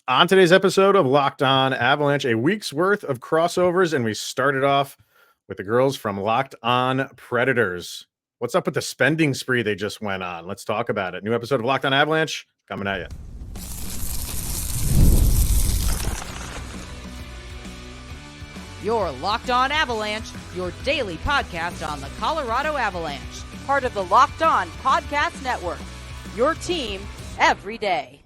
On today's episode of Locked On Avalanche, a week's worth of crossovers, and we started off with the girls from Locked On Predators. What's up with the spending spree they just went on? Let's talk about it. New episode of Locked On Avalanche coming at you. You're Locked On Avalanche, your daily podcast on the Colorado Avalanche, part of the Locked On Podcast Network. Your team every day.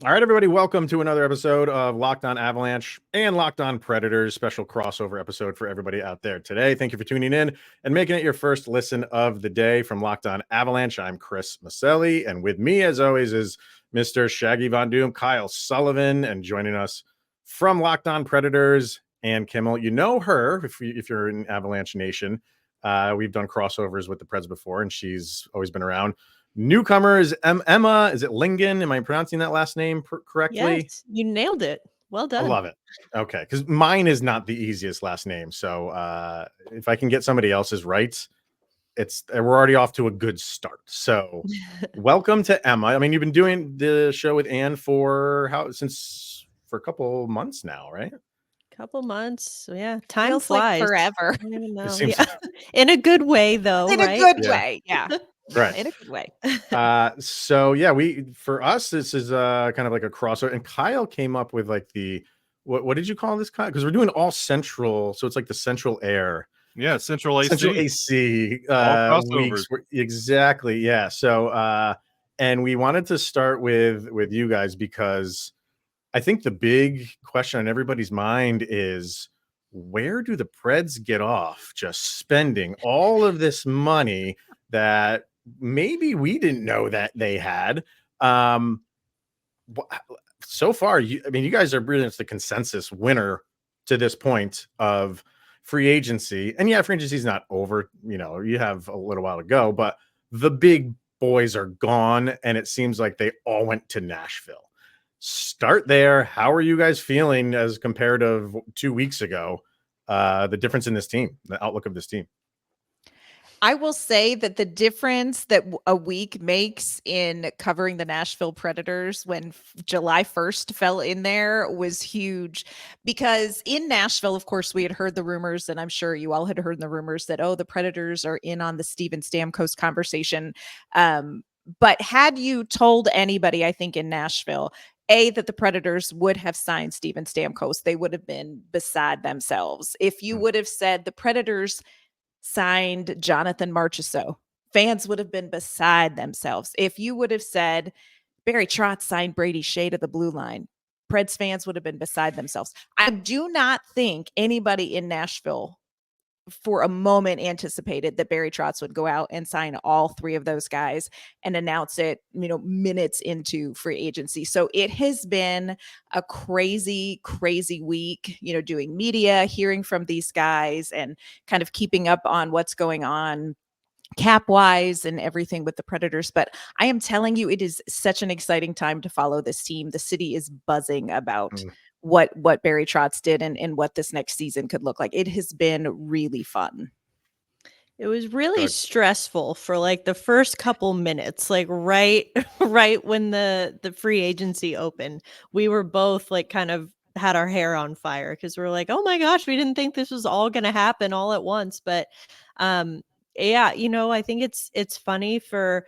All right, everybody, welcome to another episode of Locked On Avalanche and Locked On Predators, special crossover episode for everybody out there today. Thank you for tuning in and making it your first listen of the day from Locked On Avalanche. I'm Chris Maselli, and with me, as always, is Mr. Shaggy Von Doom, Kyle Sullivan, and joining us from Locked On Predators, Ann Kimmel. You know her if you're in Avalanche Nation. We've done crossovers with the Preds before, and she's always been around. Newcomer is Emma. Is it Lingen? Am I pronouncing that last name correctly? Yes, you nailed it. Well done. I love it. Okay, because mine is not the easiest last name. So if I can get somebody else's right, we're already off to a good start. So welcome to Emma. I mean, you've been doing the show with Ann for a couple months now, right? Couple months. Yeah. Time Feels flies. like forever. I don't even know. seems Yeah. In a good way, though. In right? a good Yeah. way. Yeah. Right. In a good way. So yeah, for us, this is kind of like a crossover. And Kyle came up with like what did you call this, Kyle? Because we're doing all central, so it's like the central air. Yeah, Central AC. Central AC weeks. Exactly. Yeah. So and we wanted to start with you guys because I think the big question on everybody's mind is, where do the Preds get off just spending all of this money that maybe we didn't know that they had? So far, you guys are really the consensus winner to this point of free agency. And yeah, free agency is not over. You have a little while to go, but the big boys are gone, and it seems like they all went to Nashville. Start there. How are you guys feeling as compared to 2 weeks ago? The difference in this team, the outlook of this team. I will say that the difference that a week makes in covering the Nashville Predators when July 1st fell in there was huge, because in Nashville, of course, we had heard the rumors, and I'm sure you all had heard the rumors that, the Predators are in on the Steven Stamkos conversation. But had you told anybody, I think in Nashville, that the Predators would have signed Steven Stamkos, they would have been beside themselves. If you would have said the Predators signed Jonathan Marchessault, fans would have been beside themselves. If you would have said Barry Trotz signed Brady Skjei to the blue line, Preds fans would have been beside themselves. I do not think anybody in Nashville for a moment anticipated that Barry Trotz would go out and sign all three of those guys and announce it, minutes into free agency. So it has been a crazy, crazy week, doing media, hearing from these guys, and kind of keeping up on what's going on cap wise and everything with the Predators. But I am telling you, it is such an exciting time to follow this team. The city is buzzing about what Barry Trotz did and what this next season could look like. It has been really fun. It was really stressful for like the first couple minutes, like right when the free agency opened. We were both like kind of had our hair on fire because we're like, oh my gosh, we didn't think this was all going to happen all at once. But yeah, I think it's funny for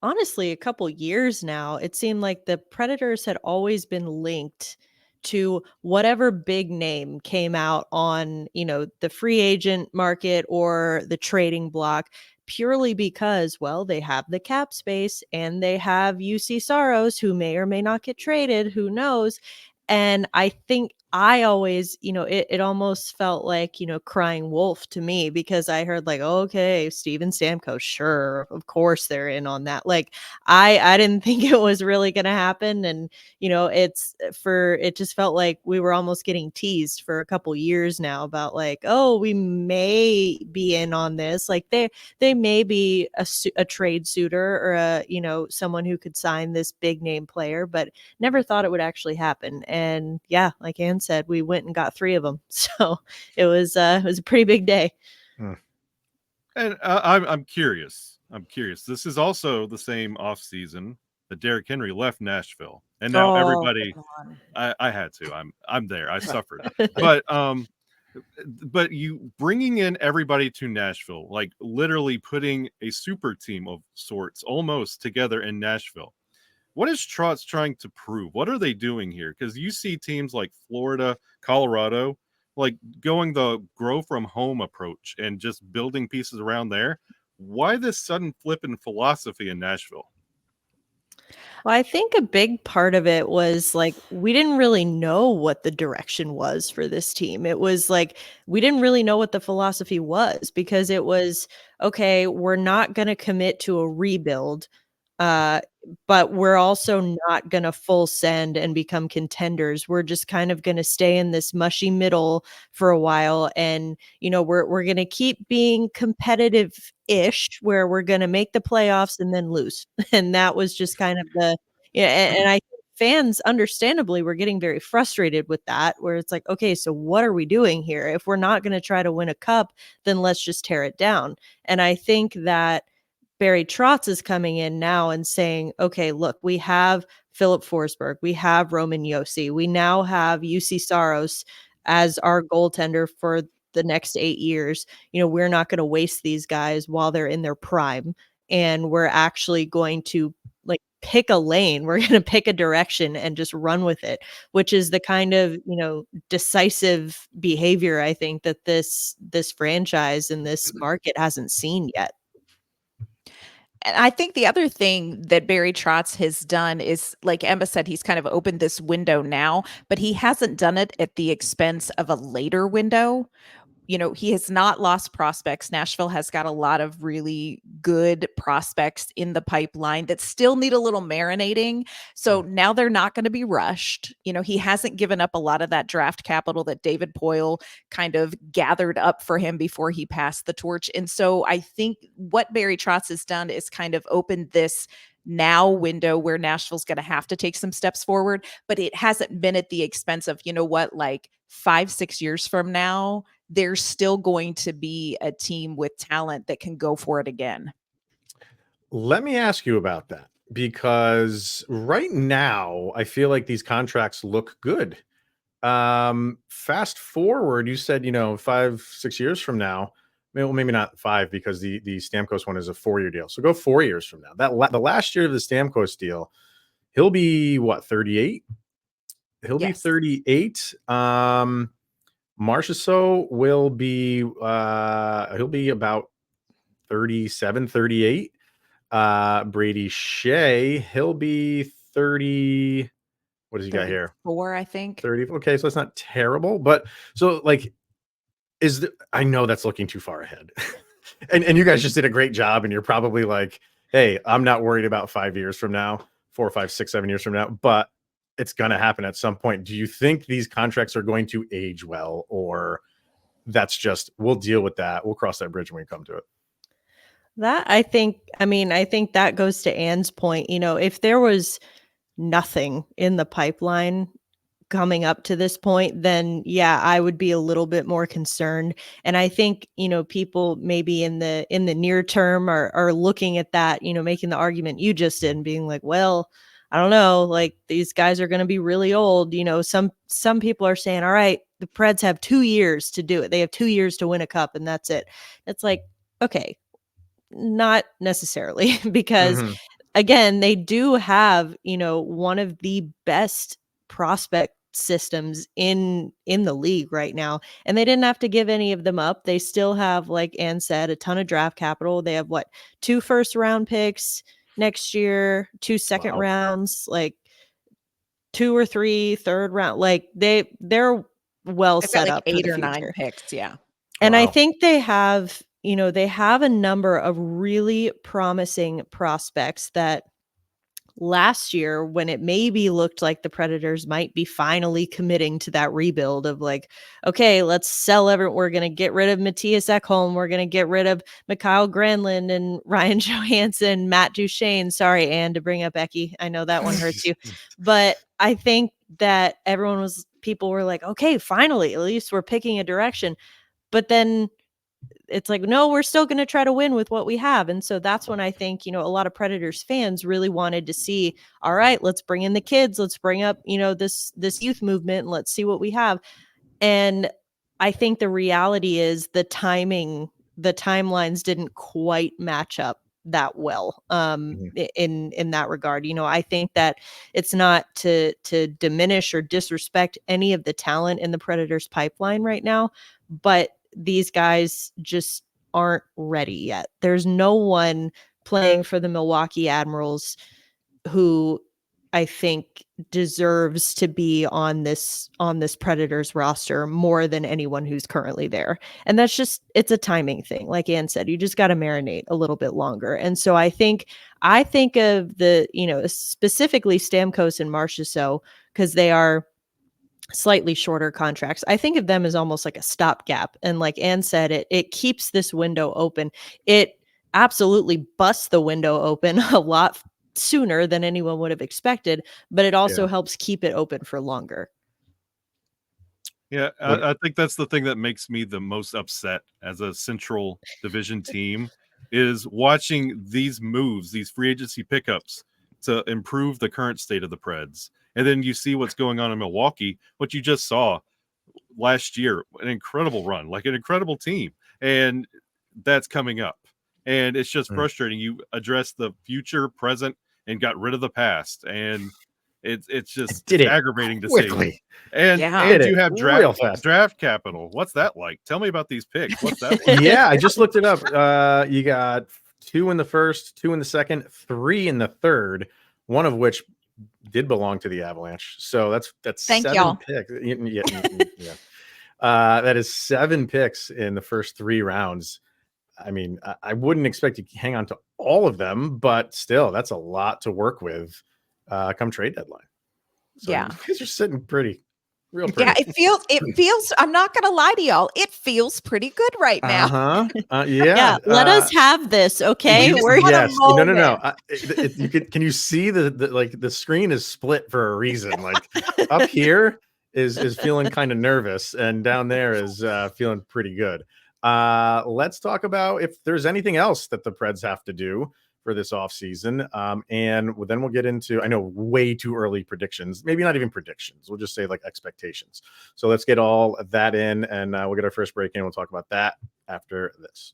honestly a couple years now. It seemed like the Predators had always been linked to whatever big name came out on, the free agent market or the trading block, purely because, well, they have the cap space and they have UC Saros, who may or may not get traded, who knows. And I think I always, it almost felt like, crying wolf to me, because I heard like, okay, Steven Stamkos, sure, of course they're in on that. Like, I didn't think it was really going to happen. And, it just felt like we were almost getting teased for a couple years now about like, oh, we may be in on this. Like they may be a trade suitor or someone who could sign this big name player, but never thought it would actually happen. And yeah, like Ann said, we went and got 3 of them. So it was a pretty big day. And I'm curious. This is also the same off season that Derrick Henry left Nashville, and now everybody. come on. I had to. I'm there. I suffered, but you bringing in everybody to Nashville, like literally putting a super team of sorts almost together in Nashville. What is Trotz trying to prove? What are they doing here? Because you see teams like Florida, Colorado, like going the grow from home approach and just building pieces around there. Why this sudden flip in philosophy in Nashville? Well, I think a big part of it was like we didn't really know what the direction was for this team. It was like we didn't really know what the philosophy was because it was okay, we're not going to commit to a rebuild, but we're also not going to full send and become contenders. We're just kind of going to stay in this mushy middle for a while, and we're going to keep being competitive-ish, where we're going to make the playoffs and then lose. And that was just kind of the and I think fans understandably were getting very frustrated with that, where it's like, okay, so what are we doing here? If we're not going to try to win a cup, then let's just tear it down. And I think that Barry Trotz is coming in now and saying, okay, look, we have Philip Forsberg, we have Roman Josi, we now have UC Saros as our goaltender for the next 8 years. We're not going to waste these guys while they're in their prime, and we're actually going to like pick a lane. We're going to pick a direction and just run with it, which is the kind of, decisive behavior I think that this franchise and this market hasn't seen yet. And I think the other thing that Barry Trotz has done is, like Emma said, he's kind of opened this window now, but he hasn't done it at the expense of a later window. He has not lost prospects. Nashville has got a lot of really good prospects in the pipeline that still need a little marinating. So now they're not going to be rushed. He hasn't given up a lot of that draft capital that David Poile kind of gathered up for him before he passed the torch. And so I think what Barry Trotz has done is kind of opened this now window where Nashville's going to have to take some steps forward, but it hasn't been at the expense of, like 5-6 years from now, there's still going to be a team with talent that can go for it again. Let me ask you about that, because right now I feel like these contracts look good. Fast forward, you said, 5-6 years from now, maybe not 5, because the Stamkos one is a 4-year deal. So go 4 years from now. The last year of the Stamkos deal, he'll be what, 38? He'll be 38. Marchessault will be he'll be about 37, 38. Brady Skjei, he'll be 30. What does he got here? 4, I think. 30. Okay, so it's not terrible, but so like I know that's looking too far ahead. and you guys just did a great job, and you're probably like, hey, I'm not worried about 5 years from now, 4, 5, 6, 7 years from now, but it's going to happen at some point. Do you think these contracts are going to age well, or that's just, we'll deal with that, we'll cross that bridge when we come to it? I think that goes to Anne's point. If there was nothing in the pipeline coming up to this point, then yeah, I would be a little bit more concerned. And I think, people maybe in the near term are looking at that, making the argument you just did and being like, well, I don't know, like these guys are going to be really old. Some people are saying, all right, the Preds have 2 years to do it. They have 2 years to win a cup and that's it. It's like, okay, not necessarily, because again, they do have, one of the best prospect systems in the league right now, and they didn't have to give any of them up. They still have, like Anne said, a ton of draft capital. They have 2 first-round picks next year, 2 second rounds, like 2 or 3 third round. Like they're well set up 8 for the or 9 future. picks, yeah. And I think they have, they have a number of really promising prospects that last year, when it maybe looked like the Predators might be finally committing to that rebuild of like, okay, let's sell everyone. We're going to get rid of Matthias Ekholm. We're going to get rid of Mikael Granlund and Ryan Johansen, Matt Duchene. Sorry, Anne, to bring up Becky. I know that one hurts you. But I think that people were like, okay, finally, at least we're picking a direction. But then it's like, no, we're still going to try to win with what we have. And so that's when I think, a lot of Predators fans really wanted to see, all right, let's bring in the kids. Let's bring up, this youth movement and let's see what we have. And I think the reality is the timelines didn't quite match up that well in that regard. I think that it's not to diminish or disrespect any of the talent in the Predators pipeline right now, but these guys just aren't ready yet. There's no one playing for the Milwaukee Admirals who I think deserves to be on this Predators roster more than anyone who's currently there. And that's just, it's a timing thing. Like Ann said, you just got to marinate a little bit longer. And so I think of the, specifically Stamkos and Marchessault, because they are slightly shorter contracts. I think of them as almost like a stopgap. And like Ann said, it keeps this window open. It absolutely busts the window open a lot sooner than anyone would have expected, but it also helps keep it open for longer. Yeah, I think that's the thing that makes me the most upset as a Central Division team is watching these moves, these free agency pickups to improve the current state of the Preds. And then you see what's going on in Milwaukee, what you just saw last year, an incredible run, like an incredible team. And that's coming up. And it's just frustrating. You address the future, present, and got rid of the past. And it's just aggravating to see. And you have draft capital. What's that like? Tell me about these picks. What's that like? Yeah, I just looked it up. You got 2 in the first, 2 in the second, 3 in the third, one of which did belong to the Avalanche. So that's Thank 7 y'all. picks. Yeah. That is 7 picks in the first 3 rounds. I mean, I wouldn't expect to hang on to all of them, but still, that's a lot to work with come trade deadline. So you guys are sitting real pretty. Yeah, it feels, I'm not going to lie to y'all. It feels pretty good right now. Yeah. Let us have this. Okay. No. Can you see the screen is split for a reason? Like up here is feeling kind of nervous and down there is feeling pretty good. Let's talk about if there's anything else that the Preds have to do for this offseason. And then we'll get into, I know, way too early predictions, maybe not even predictions. We'll just say like expectations. So let's get all of that in and we'll get our first break in. We'll talk about that after this.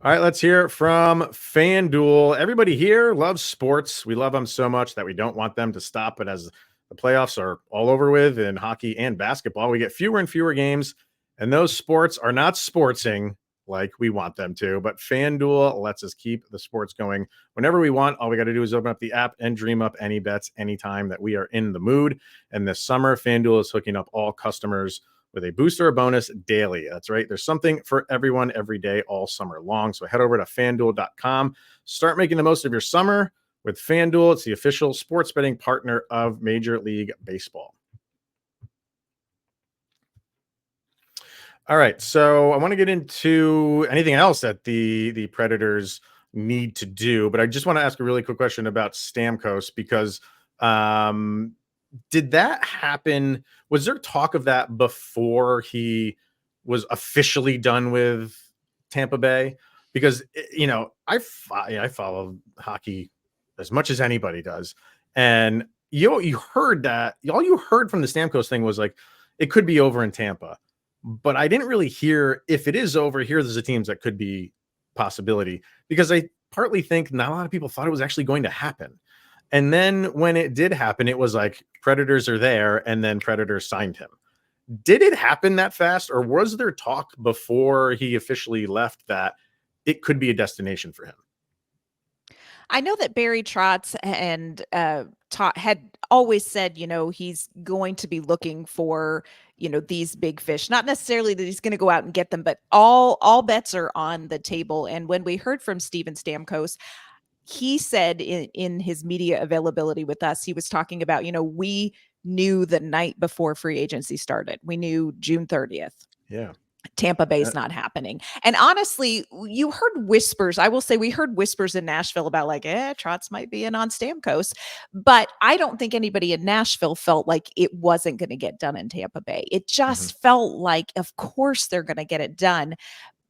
All right, let's hear from FanDuel. Everybody here loves sports. We love them so much that we don't want them to stop. But as the playoffs are all over with in hockey and basketball, we get fewer and fewer games, and those sports are not sportsing like we want them to. But FanDuel lets us keep the sports going whenever we want. All we got to do is open up the app and dream up any bets anytime that we are in the mood. And this summer, FanDuel is hooking up all customers with a booster or bonus daily. That's right. There's something for everyone every day all summer long. So head over to FanDuel.com. Start making the most of your summer with FanDuel. It's the official sports betting partner of Major League Baseball. All right. So I want to get into anything else that the Predators need to do, but I just want to ask a really quick question about Stamkos because did that happen? Was there talk of that before he was officially done with Tampa Bay? Because, I follow hockey as much as anybody does. And you heard that all you heard from the Stamkos thing was like, it could be over in Tampa, but I didn't really hear if it is over here. There's a teams that could be possibility because I partly think not a lot of people thought it was actually going to happen. And then when it did happen, it was like Predators are there and then Predators signed him. Did it happen that fast or was there talk before he officially left that it could be a destination for him? I know that Barry Trotz and had always said, he's going to be looking for, these big fish. Not necessarily that he's going to go out and get them, but all bets are on the table. And when we heard from Steven Stamkos, he said in his media availability with us, he was talking about, we knew the night before free agency started. We knew June 30th. Yeah. Tampa Bay's not happening. And honestly, you heard whispers. I will say we heard whispers in Nashville about like, Trotz might be in on Stamkos. But I don't think anybody in Nashville felt like it wasn't going to get done in Tampa Bay. It just felt like, of course, they're going to get it done.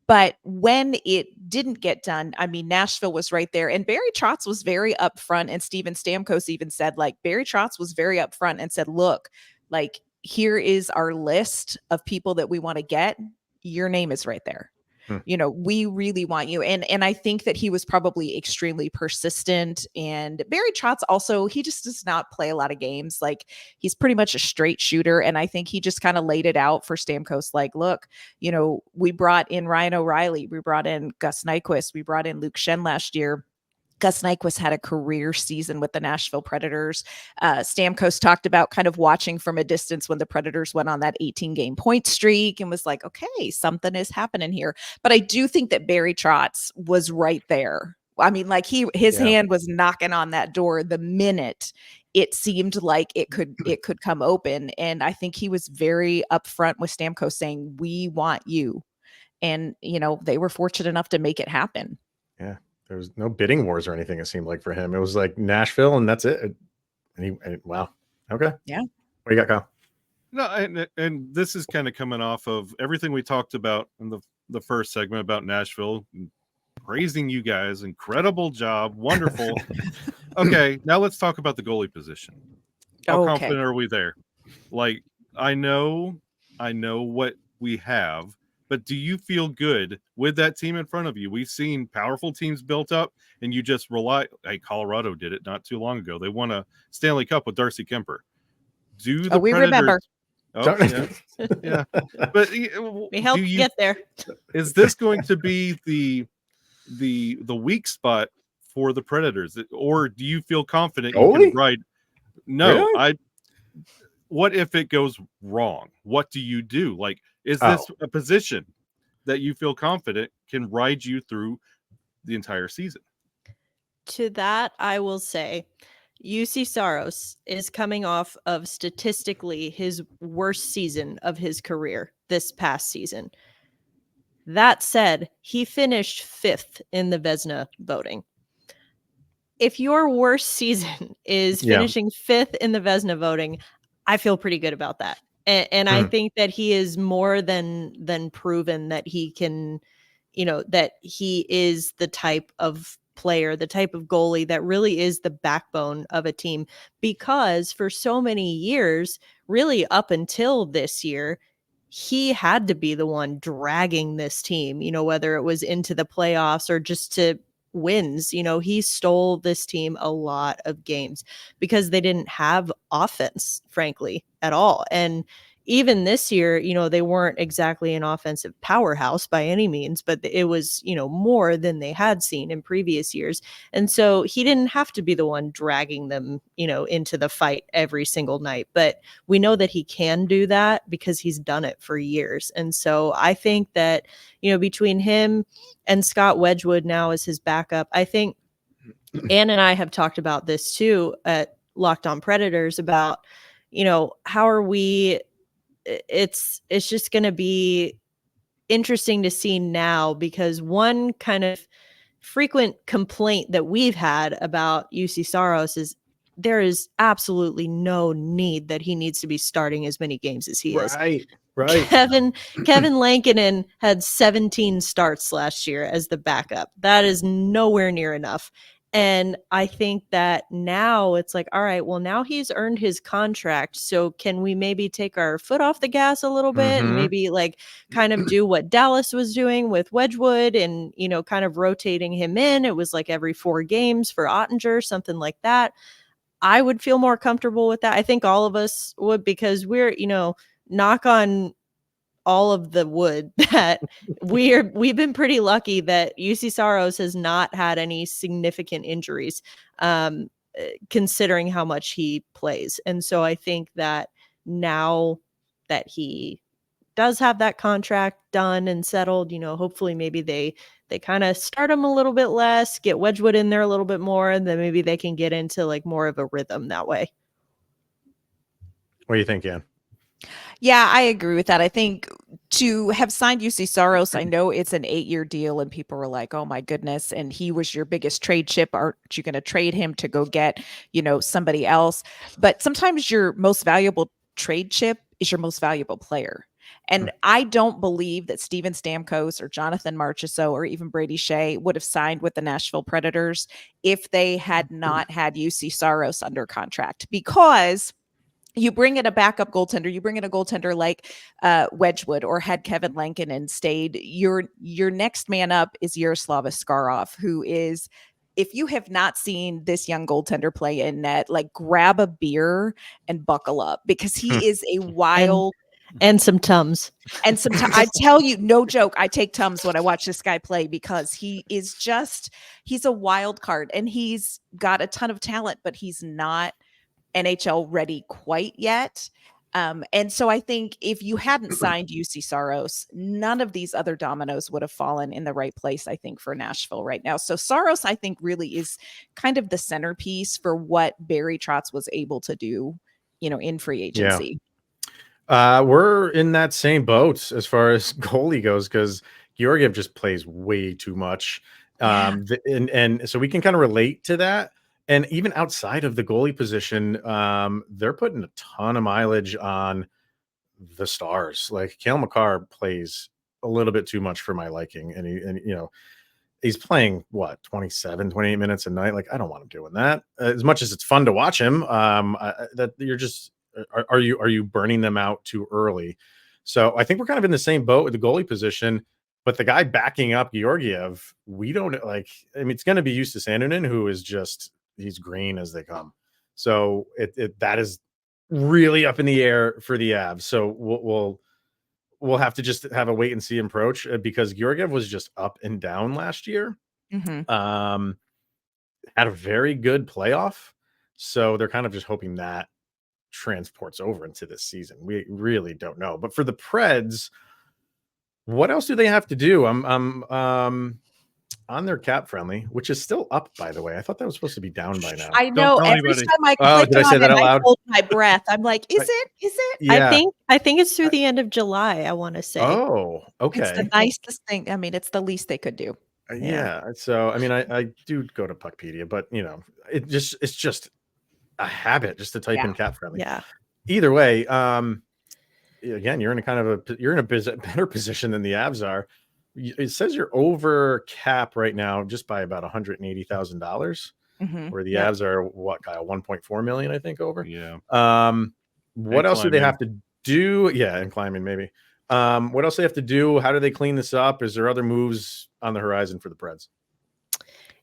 But when it didn't get done, I mean, Nashville was right there. And Barry Trotz was very upfront. And Steven Stamkos even said, like, Barry Trotz was very upfront and said, look, like, here is our list of people that we want to get. Your name is right there. You know, we really want you. And I think that he was probably extremely persistent. And Barry Trotz also, he just does not play a lot of games. Like, he's pretty much a straight shooter. And I think he just kind of laid it out for Stamkos. Like, look, you know, we brought in Ryan O'Reilly. We brought in Gus Nyquist. We brought in Luke Shen last year. Gus Nyquist had a career season with the Nashville Predators. Stamkos talked about kind of watching from a distance when the Predators went on that 18-game point streak and was like, okay, something is happening here. But I do think that Barry Trotz was right there. I mean, like his hand was knocking on that door the minute it seemed like it could come open. And I think he was very upfront with Stamkos saying, we want you. And, you know, they were fortunate enough to make it happen. Yeah. There was no bidding wars or anything, it seemed like, for him. It was like Nashville, and that's it. And wow. Okay. Yeah. What do you got, Kyle? No, and this is kind of coming off of everything we talked about in the first segment about Nashville, praising you guys. Incredible job. Wonderful. Okay, now let's talk about the goalie position. How confident are we there? Like, I know what we have, but do you feel good with that team in front of you? We've seen powerful teams built up, and you just rely. Hey, Colorado did it not too long ago. They won a Stanley Cup with Darcy Kemper. Do the we Predators remember? Oh, yeah. But we helped get there. Is this going to be the weak spot for the Predators, or do you feel confident you can ride? No, really? What if it goes wrong? What do you do? Like, is this a position that you feel confident can ride you through the entire season? To that, I will say, UC Saros is coming off of statistically his worst season of his career this past season. That said, he finished 5th in the Vezina voting. If your worst season is finishing 5th in the Vezina voting, I feel pretty good about that. And I think that he is more than proven that he can, you know, that he is the type of player, the type of goalie that really is the backbone of a team, because for so many years, really up until this year, he had to be the one dragging this team, you know, whether it was into the playoffs or just to wins. You know, he stole this team a lot of games because they didn't have offense, frankly, at all. And even this year, you know, they weren't exactly an offensive powerhouse by any means, but it was, you know, more than they had seen in previous years. And so he didn't have to be the one dragging them, you know, into the fight every single night. But we know that he can do that because he's done it for years. And so I think that, you know, between him and Scott Wedgwood now as his backup, I think Ann and I have talked about this too at Locked On Predators about, you know, how are we... It's just going to be interesting to see now, because one kind of frequent complaint that we've had about UC Saros is there is absolutely no need that he needs to be starting as many games as he is. Right. Kevin Lankinen had 17 starts last year as the backup. That is nowhere near enough. And I think that now it's like, all right, well, now he's earned his contract. So can we maybe take our foot off the gas a little bit and maybe like kind of do what Dallas was doing with Wedgwood and, you know, kind of rotating him in? It was like every 4 games for Ottinger, something like that. I would feel more comfortable with that. I think all of us would, because we're, you know, knock on all of the wood that we've been pretty lucky that UC Saros has not had any significant injuries, considering how much he plays. And so I think that now that he does have that contract done and settled, you know, hopefully maybe they kind of start him a little bit less, get Wedgwood in there a little bit more, and then maybe they can get into like more of a rhythm that way. What do you think, Ann? Yeah, I agree with that. I think to have signed UC Saros, I know it's an 8-year deal, and people were like, "Oh my goodness!" And he was your biggest trade chip. Aren't you going to trade him to go get, somebody else? But sometimes your most valuable trade chip is your most valuable player. And I don't believe that Steven Stamkos or Jonathan Marchessault or even Brady Skjei would have signed with the Nashville Predators if they had not had UC Saros under contract, because you bring in a backup goaltender, you bring in a goaltender like Wedgwood, or had Kevin Lankinen stayed, your next man up is Yaroslav Askarov, who is, if you have not seen this young goaltender play in net, like grab a beer and buckle up, because he is a wild and some Tums. And sometimes I tell you, no joke, I take Tums when I watch this guy play, because he's a wild card, and he's got a ton of talent, but he's not NHL ready quite yet. And so I think if you hadn't signed UC Saros, none of these other dominoes would have fallen in the right place, I think, for Nashville right now. So Saros, I think, really is kind of the centerpiece for what Barry Trotz was able to do, in free agency. Yeah. We're in that same boat as far as goalie goes, because Georgiev just plays way too much. And so we can kind of relate to that. And even outside of the goalie position, they're putting a ton of mileage on the stars. Like Cale Makar plays a little bit too much for my liking. And he's playing 27, 28 minutes a night. Like, I don't want him doing that. As much as it's fun to watch him, that you're just, are you burning them out too early? So I think we're kind of in the same boat with the goalie position. But the guy backing up Georgiev, we don't like. I mean, it's going to be Justus Annunen, who is just, he's green as they come. So that is really up in the air for the Avs. So we'll have to just have a wait and see approach, because Georgiev was just up and down last year. Had a very good playoff. So they're kind of just hoping that transports over into this season. We really don't know. But for the Preds, what else do they have to do? I'm on their cap friendly, which is still up, by the way. I thought that was supposed to be down by now. I know. tell Every anybody. time I click did I say on that it, out I loud? hold my breath. I'm like, is it? Yeah. I think it's through the end of July, I want to say. Oh, It's the okay. nicest thing. I mean, it's the least they could do. Yeah. So I mean, I do go to Puckpedia, but it's just a habit just to type in cap friendly. Yeah. Either way, again, you're in a better position than the Avs are. It says you're over cap right now just by about $180,000, where the Avs are Kyle, 1.4 million, I think, over. Yeah. What else do they have to do? Yeah, and climbing maybe. What else do they have to do? How do they clean this up? Is there other moves on the horizon for the Preds?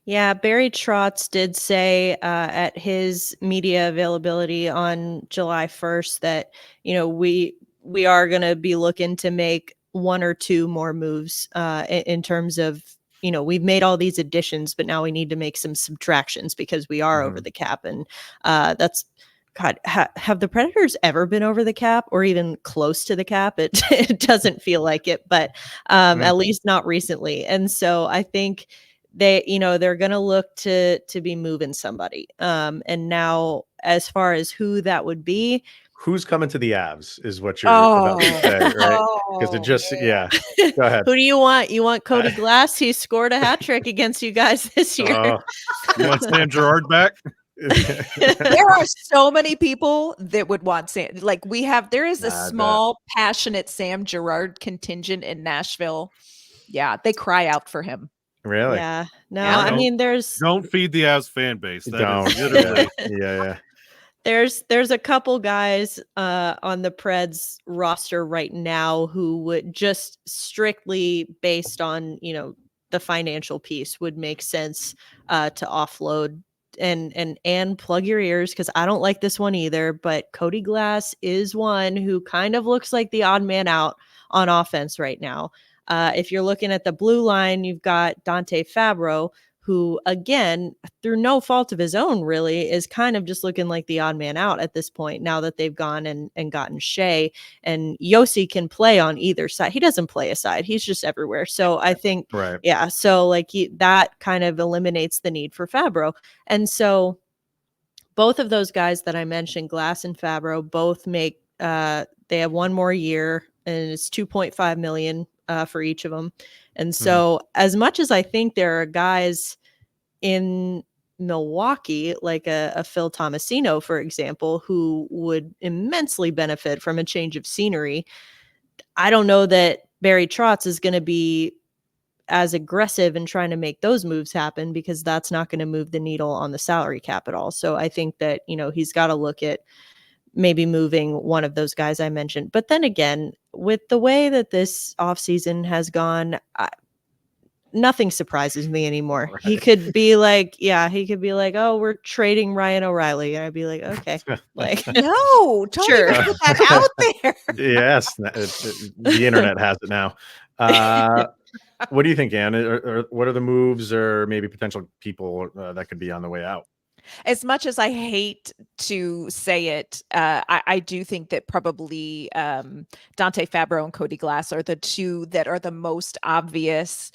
Yeah, Barry Trotz did say at his media availability on July 1st that, we are going to be looking to make one or two more moves in terms of, we've made all these additions, but now we need to make some subtractions because we are over the cap. And that's, God, have the Predators ever been over the cap or even close to the cap? It doesn't feel like it, but at least not recently. And so I think they're going to look to be moving somebody. And now, as far as who that would be, who's coming to the Avs is what you're about to say, right? Because it just, go ahead. Who do you want? You want Cody Glass? He scored a hat trick against you guys this year. You want Sam Girard back? There are so many people that would want Sam. Like there is a small, passionate Sam Girard contingent in Nashville. Yeah, they cry out for him. Really? Yeah. No, I mean, don't feed the Avs fan base. Don't. Literally. Yeah. There's a couple guys on the Preds roster right now who would just strictly based on, the financial piece would make sense to offload and plug your ears, because I don't like this one either. But Cody Glass is one who kind of looks like the odd man out on offense right now. If you're looking at the blue line, you've got Dante Fabro, who, again, through no fault of his own, really, is kind of just looking like the odd man out at this point, now that they've gone and gotten Skjei. And Yossi can play on either side. He doesn't play a side. He's just everywhere. So I think, so that kind of eliminates the need for Fabro. And so both of those guys that I mentioned, Glass and Fabro, both make they have one more year, and it's $2.5 million for each of them. And so as much as I think there are guys in Milwaukee, like a Phil Tomasino, for example, who would immensely benefit from a change of scenery, I don't know that Barry Trotz is going to be as aggressive in trying to make those moves happen, because that's not going to move the needle on the salary cap at all. So I think that, he's got to look at maybe moving one of those guys I mentioned. But then again, with the way that this offseason has gone, nothing surprises me anymore. Right. He could be like, oh, we're trading Ryan O'Reilly. And I'd be like, okay, like, No, don't Sure. even put that out there. Yes, the internet has it now. What do you think, Ann? Or what are the moves or maybe potential people that could be on the way out? As much as I hate to say it, I do think that probably Dante Fabro and Cody Glass are the two that are the most obvious,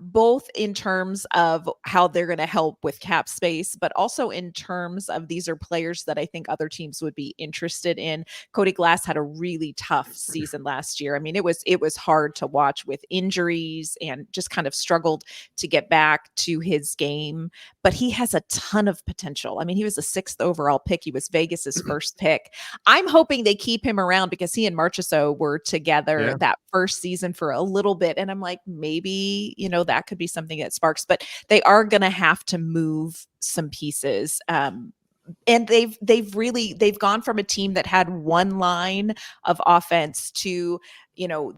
both in terms of how they're going to help with cap space, but also in terms of these are players that I think other teams would be interested in. Cody Glass had a really tough season last year. I mean, it was hard to watch with injuries and just kind of struggled to get back to his game, but he has a ton of potential. I mean, he was a 6th overall pick. He was Vegas's first pick. I'm hoping they keep him around because he and Marchessault were together that first season for a little bit. And I'm like, maybe, that could be something that sparks, but they are going to have to move some pieces. And they've gone from a team that had one line of offense to,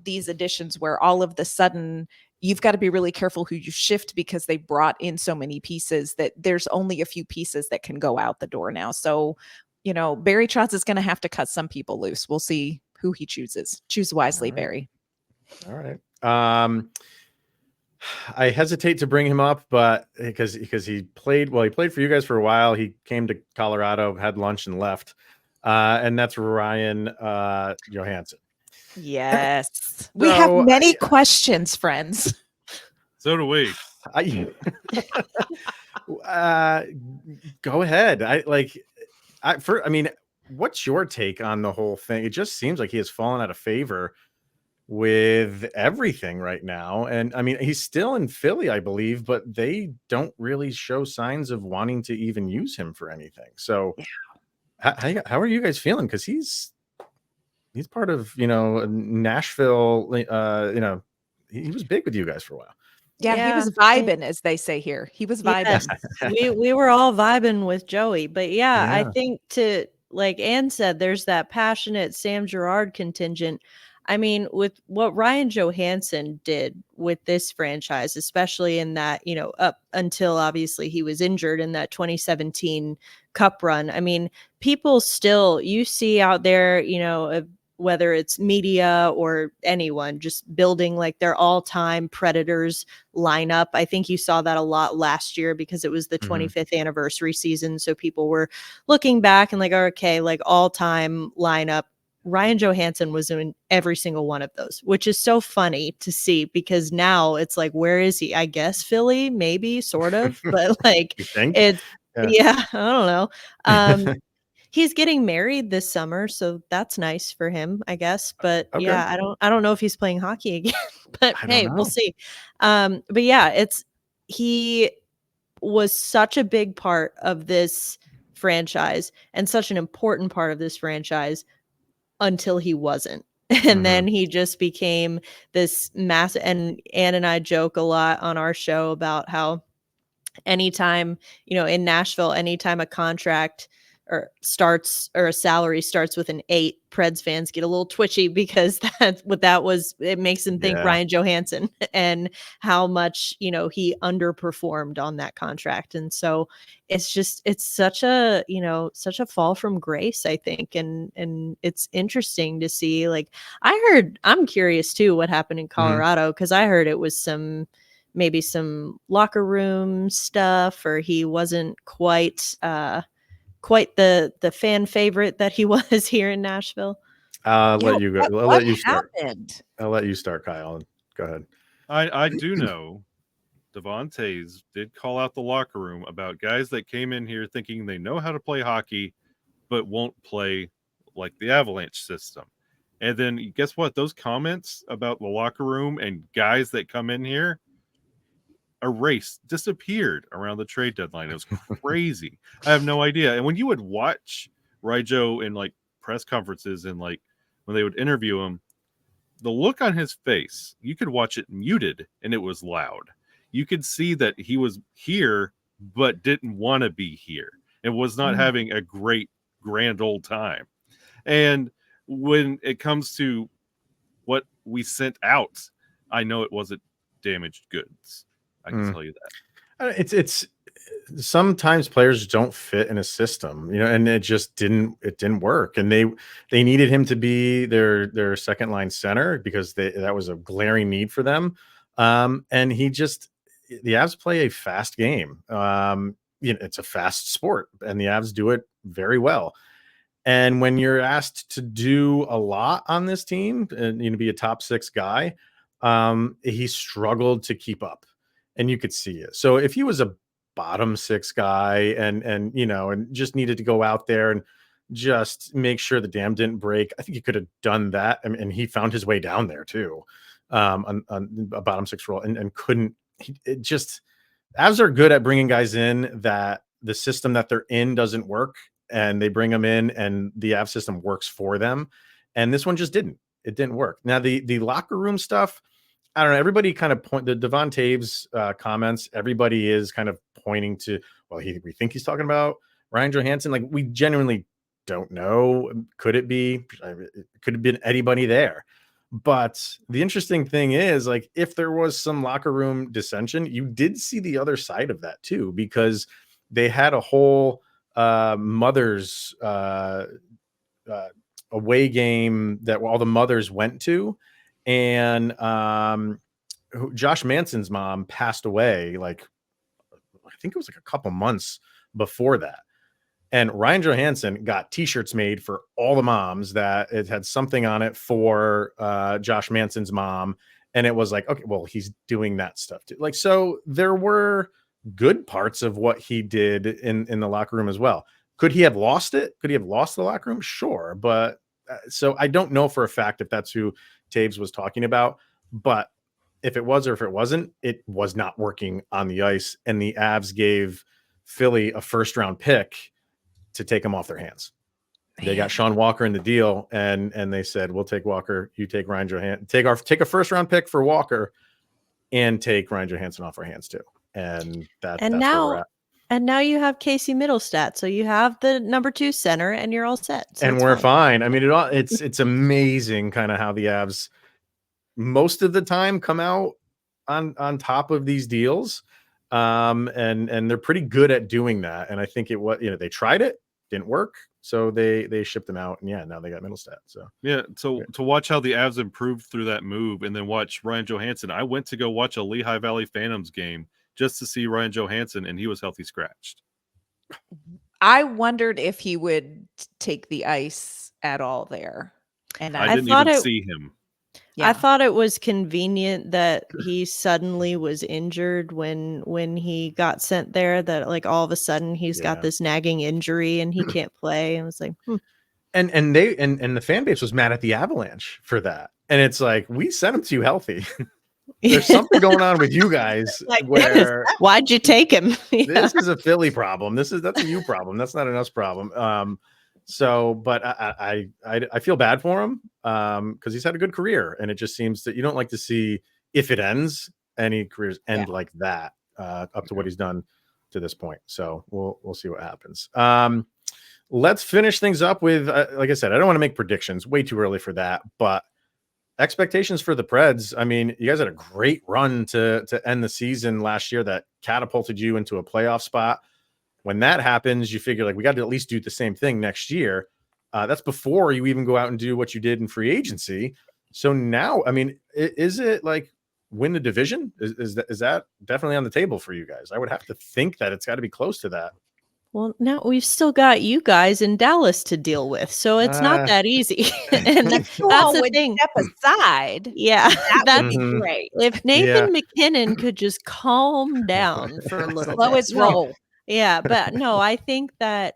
these additions where all of the sudden you've got to be really careful who you shift, because they brought in so many pieces that there's only a few pieces that can go out the door now. So, Barry Trotz is going to have to cut some people loose. We'll see who he chooses. Choose wisely, All right. Barry. All right. I hesitate to bring him up, but because he played for you guys for a while. He came to Colorado, had lunch, and left. And that's Ryan Johansen. Yes. We have many questions, friends. So do we. Go ahead. What's your take on the whole thing? It just seems like he has fallen out of favor with everything right now. And I mean, he's still in Philly, I believe, but they don't really show signs of wanting to even use him for anything. So how are you guys feeling? Because he's part of, Nashville, he was big with you guys for a while. Yeah, he was vibing, as they say here. He was vibing. Yes. we were all vibing with Joey. But I think, to like Ann said, there's that passionate Sam Girard contingent. I mean, with what Ryan Johansen did with this franchise, especially in that, up until obviously he was injured in that 2017 Cup run. I mean, people still, you see out there, whether it's media or anyone, just building like their all-time Predators lineup. I think you saw that a lot last year because it was the 25th anniversary season. So people were looking back and like, okay, like all-time lineup. Ryan Johansen was in every single one of those, which is so funny to see, because now it's like, where is he? I guess Philly, maybe, sort of, but like it's I don't know. He's getting married this summer, so that's nice for him, I guess. But I don't know if he's playing hockey again. But hey, we'll see. But he was such a big part of this franchise and such an important part of this franchise until he wasn't. And then he just became this massive, and Ann and I joke a lot on our show about how anytime, in Nashville, anytime a contract or a salary starts with an 8, Preds fans get a little twitchy, because it makes them think Ryan Johansen and how much, he underperformed on that contract. And so it's such a fall from grace, I think. And it's interesting to see, like, I'm curious too, what happened in Colorado, because I heard it was maybe some locker room stuff, or he wasn't quite the fan favorite that he was here in Nashville. I'll let you go. I'll let you start. Happened? I'll let you start, Kyle. Go ahead. I do know Devontae's did call out the locker room about guys that came in here thinking they know how to play hockey, but won't play like the Avalanche system. And then guess what? Those comments about the locker room and guys that come in here disappeared around the trade deadline. It was crazy. I have no idea. And when you would watch Ryjo in like press conferences and like when they would interview him, the look on his face, you could watch it muted and it was loud. You could see that he was here but didn't want to be here and was not having a grand old time. And when it comes to what we sent out, I know it wasn't damaged goods. I can tell you that. It's sometimes players don't fit in a system, and it just didn't work. And they needed him to be their second line center because that was a glaring need for them. And the Avs play a fast game. It's a fast sport and the Avs do it very well. And when you're asked to do a lot on this team and be a top 6 guy, he struggled to keep up. And you could see it. So if he was a bottom 6 guy and just needed to go out there and just make sure the dam didn't break, I think he could have done that. And he found his way down there too, on a bottom 6 role and couldn't. Avs are good at bringing guys in that the system that they're in doesn't work, and they bring them in and the Avs system works for them. And this one just didn't. It didn't work. Now the locker room stuff, I don't know. Everybody kind of the Devon Taves comments. Everybody is kind of pointing to, well, we think he's talking about Ryan Johansen. Like, we genuinely don't know. Could it be? It could have been anybody there. But the interesting thing is, like, if there was some locker room dissension, you did see the other side of that too, because they had a whole mothers away game that all the mothers went to. And Josh Manson's mom passed away, like, I think it was like a couple months before that. And Ryan Johansen got t-shirts made for all the moms that it had something on it for Josh Manson's mom. And it was like, okay, well, he's doing that stuff too. Like, so there were good parts of what he did in the locker room as well. Could he have lost it? Could he have lost the locker room? Sure. But so I don't know for a fact if that's who Taves was talking about, but if it was or if it wasn't, it was not working on the ice. And the Avs gave Philly a first-round pick to take him off their hands. Man. They got Sean Walker in the deal, and they said, "We'll take Walker. You take Ryan Johansen. Take a first-round pick for Walker, and take Ryan Johansen off our hands too." And that's where we're at. And now you have Casey Middlestat, so you have the number 2 center, and you're all set. So and we're fine. I mean, it's amazing kind of how the Avs most of the time come out on top of these deals, and they're pretty good at doing that. And I think they tried it, didn't work, so they shipped them out, and now they got Middlestat. So to watch how the Avs improved through that move, and then watch Ryan Johansen. I went to go watch a Lehigh Valley Phantoms game just to see Ryan Johansen, and he was healthy scratched. I wondered if he would take the ice at all there. And I didn't even see him. Yeah. I thought it was convenient that he suddenly was injured when he got sent there, that like all of a sudden he's got this nagging injury and he can't play. And it was like, And the fan base was mad at the Avalanche for that. And it's like, we sent him to you healthy. There's something going on with you guys like, where why'd you take him? This is a Philly problem. That's a you problem. That's not an us problem. So, but I feel bad for him because he's had a good career, and it just seems that you don't like to see, if it ends, any careers end like that up to what he's done to this point. So we'll see what happens. Let's finish things up with, like I said, I don't want to make predictions, way too early for that, but expectations for the Preds. I mean, you guys had a great run to end the season last year that catapulted you into a playoff spot. When that happens, you figure like we got to at least do the same thing next year. That's before you even go out and do what you did in free agency. So now, I mean, is it like win the division? Is that definitely on the table for you guys? I would have to think that it's got to be close to that. Well, now we've still got you guys in Dallas to deal with, so it's not that easy. And that's the thing. Step aside. Yeah, that would be great. If Nathan McKinnon could just calm down for a little slow bit. his roll. Yeah, but no, I think that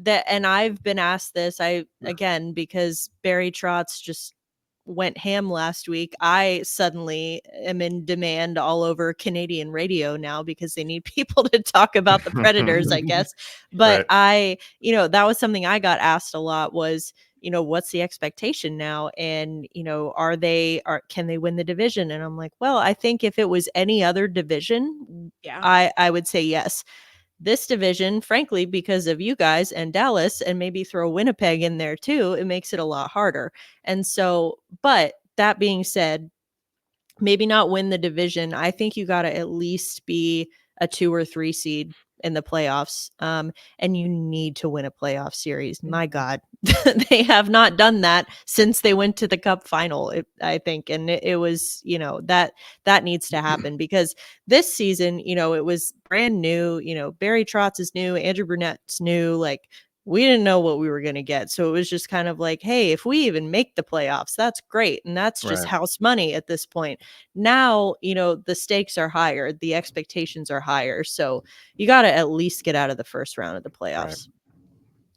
and I've been asked this, again, because Barry Trotz just went ham last week. I suddenly am in demand all over Canadian radio now because they need people to talk about the Predators, I guess. But Right. that was something I got asked a lot was, what's the expectation now? And, can they win the division? And I'm like, well, I think if it was any other division, I would say yes. This division, frankly, because of you guys and Dallas, and maybe throw Winnipeg in there too, it makes it a lot harder. And so, but that being said, maybe not win the division. I think you got to at least be a 2 or 3 seed in the playoffs. And you need to win a playoff series. My God, they have not done that since they went to the Cup final, I think. And it was, that needs to happen because this season, it was brand new. Barry Trotz is new. Andrew Brunette's new. Like, we didn't know what we were going to get. So it was just kind of like, hey, if we even make the playoffs, that's great. And that's just house money at this point. Now, the stakes are higher. The expectations are higher. So you got to at least get out of the first round of the playoffs.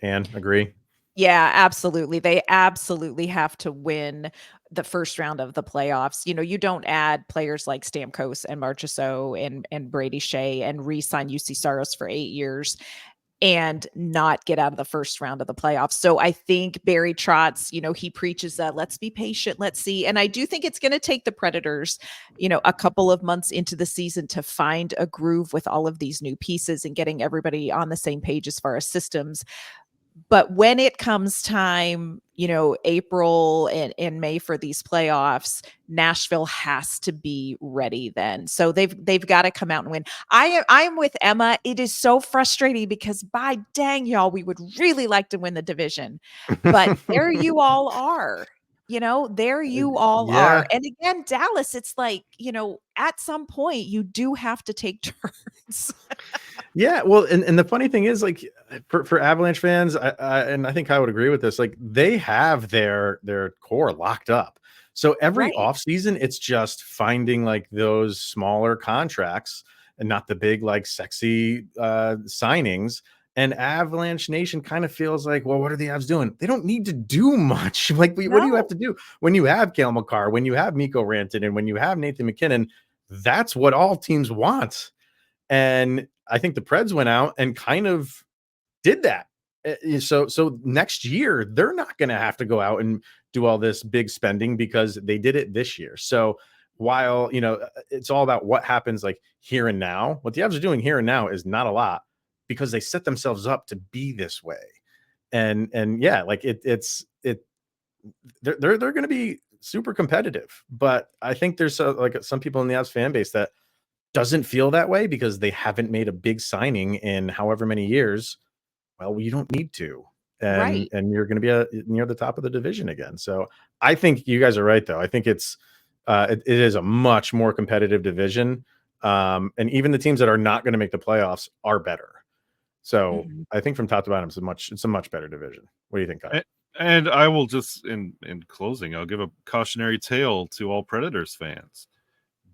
And agree. Yeah, absolutely. They absolutely have to win the first round of the playoffs. You don't add players like Stamkos and Marchessault and Brady Skjei and re-sign UC Saros for 8 years and not get out of the first round of the playoffs. So I think Barry Trotz, he preaches that let's be patient, let's see. And I do think it's going to take the Predators, a couple of months into the season to find a groove with all of these new pieces and getting everybody on the same page as far as systems. But when it comes time, April and May for these playoffs, Nashville has to be ready then. So they've got to come out and win. I'm with Emma. It is so frustrating because by dang, y'all, we would really like to win the division. But there you all are. There you all are. And again, Dallas, it's like, at some point you do have to take turns. Yeah, well, and the funny thing is, like, for Avalanche fans, and I think I would agree with this, like, they have their core locked up. So every offseason, it's just finding like those smaller contracts and not the big, like, sexy signings. And Avalanche Nation kind of feels like, well, what are the Avs doing? They don't need to do much. Like, what do you have to do when you have Cale Makar, when you have Mikko Rantanen, when you have Nathan MacKinnon? That's what all teams want. And I think the Preds went out and kind of did that. So next year, they're not going to have to go out and do all this big spending because they did it this year. So while, it's all about what happens like here and now, what the Avs are doing here and now is not a lot because they set themselves up to be this way. And yeah, like they're going to be super competitive. But I think there's like some people in the Avs fan base that doesn't feel that way because they haven't made a big signing in however many years. Well, you don't need to, and you're going to be near the top of the division again. So I think you guys are right, though. I think it is a much more competitive division, and even the teams that are not going to make the playoffs are better. So I think from top to bottom, it's a much better division. What do you think, Kyle? And I will just in closing, I'll give a cautionary tale to all Predators fans.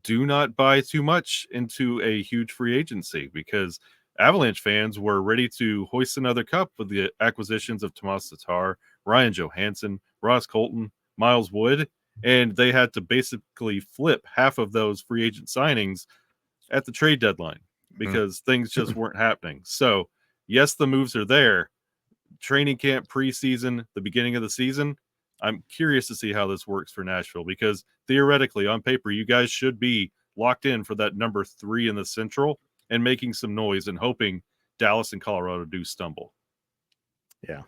Do not buy too much into a huge free agency because Avalanche fans were ready to hoist another cup with the acquisitions of Tomas Tatar, Ryan Johansen, Ross Colton, Miles Wood, and they had to basically flip half of those free agent signings at the trade deadline because things just weren't happening. So, yes, the moves are there. Training camp, preseason, the beginning of the season. I'm curious to see how this works for Nashville because theoretically, on paper, you guys should be locked in for that number 3 in the Central and making some noise and hoping Dallas and Colorado do stumble. Yeah.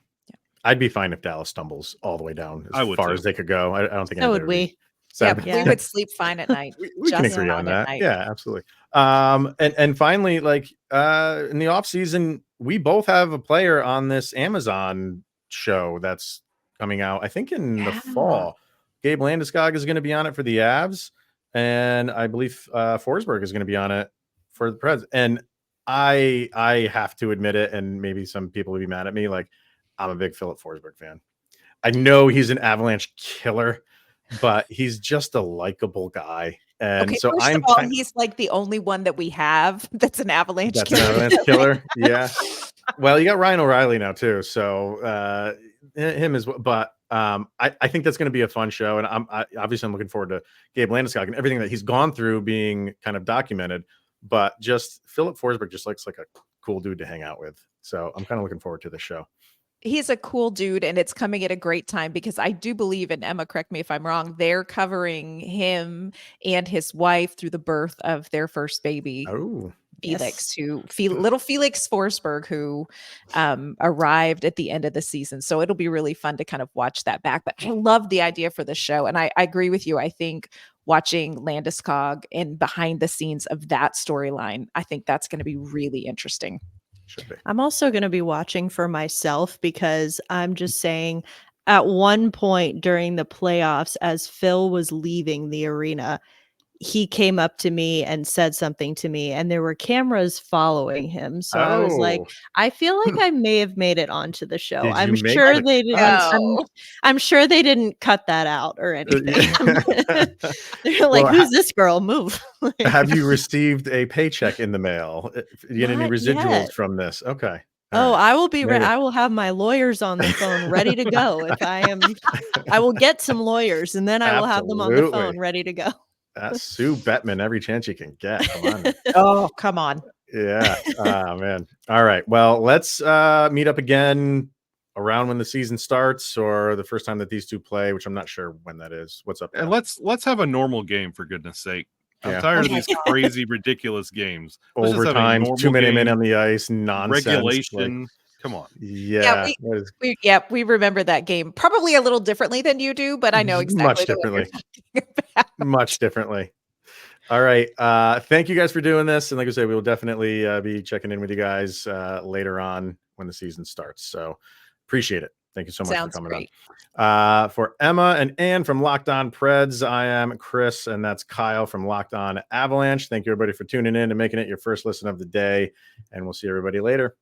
I'd be fine if Dallas stumbles all the way down as far as they could go. I don't think so would we. We would sleep fine at night. We can agree on that. Yeah, absolutely. And finally, like in the off season, we both have a player on this Amazon show that's coming out, I think in the fall. Gabe Landeskog is going to be on it for the Avs, and I believe Forsberg is going to be on it for the Preds. And I have to admit it, and maybe some people will be mad at me, like I'm a big Philip Forsberg fan. I know he's an Avalanche killer, but he's just a likable guy. And okay, so first of all, he's like the only one that we have that's an Avalanche killer. An Avalanche killer. Yeah. Well, you got Ryan O'Reilly now too, so him as well. But I think that's going to be a fun show, and obviously I'm looking forward to Gabe Landeskog and everything that he's gone through being kind of documented. But just Philip Forsberg just looks like a cool dude to hang out with, so I'm kind of looking forward to this show. He's a cool dude, and it's coming at a great time because I do believe, and Emma, correct me if I'm wrong, they're covering him and his wife through the birth of their first baby. Oh. Felix, little Felix Forsberg, who arrived at the end of the season. So it'll be really fun to kind of watch that back. But I love the idea for the show. And I agree with you. I think watching Landeskog and behind the scenes of that storyline, I think that's going to be really interesting. Should be. I'm also going to be watching for myself because I'm just saying at one point during the playoffs, as Phil was leaving the arena, he came up to me and said something to me, and there were cameras following him. So I was like, I feel like I may have made it onto the show. I'm sure they didn't. I'm sure they didn't cut that out or anything. They're like, "Who's this girl? Move." Have you received a paycheck in the mail? You get any residuals from this? Okay. I will be. I will have my lawyers on the phone ready to go. If I am, I will get some lawyers, and then I will have them on the phone ready to go. Sue Bettman every chance you can get. Come on. Oh, come on. Yeah. Oh, man. All right. Well, let's meet up again around when the season starts or the first time that these two play, which I'm not sure when that is. What's up? And let's have a normal game, for goodness sake. I'm tired of these crazy, ridiculous games. Overtime, 2 minute in on the ice, nonsense. Regulation. Come on. Yeah. We remember that game probably a little differently than you do, but I know exactly much differently. Much differently. All right. Thank you guys for doing this. And like I said, we will definitely be checking in with you guys later on when the season starts. So appreciate it. Thank you so much for coming on. For Emma and Ann from Locked On Preds, I am Chris, and that's Kyle from Locked On Avalanche. Thank you, everybody, for tuning in and making it your first listen of the day. And we'll see everybody later.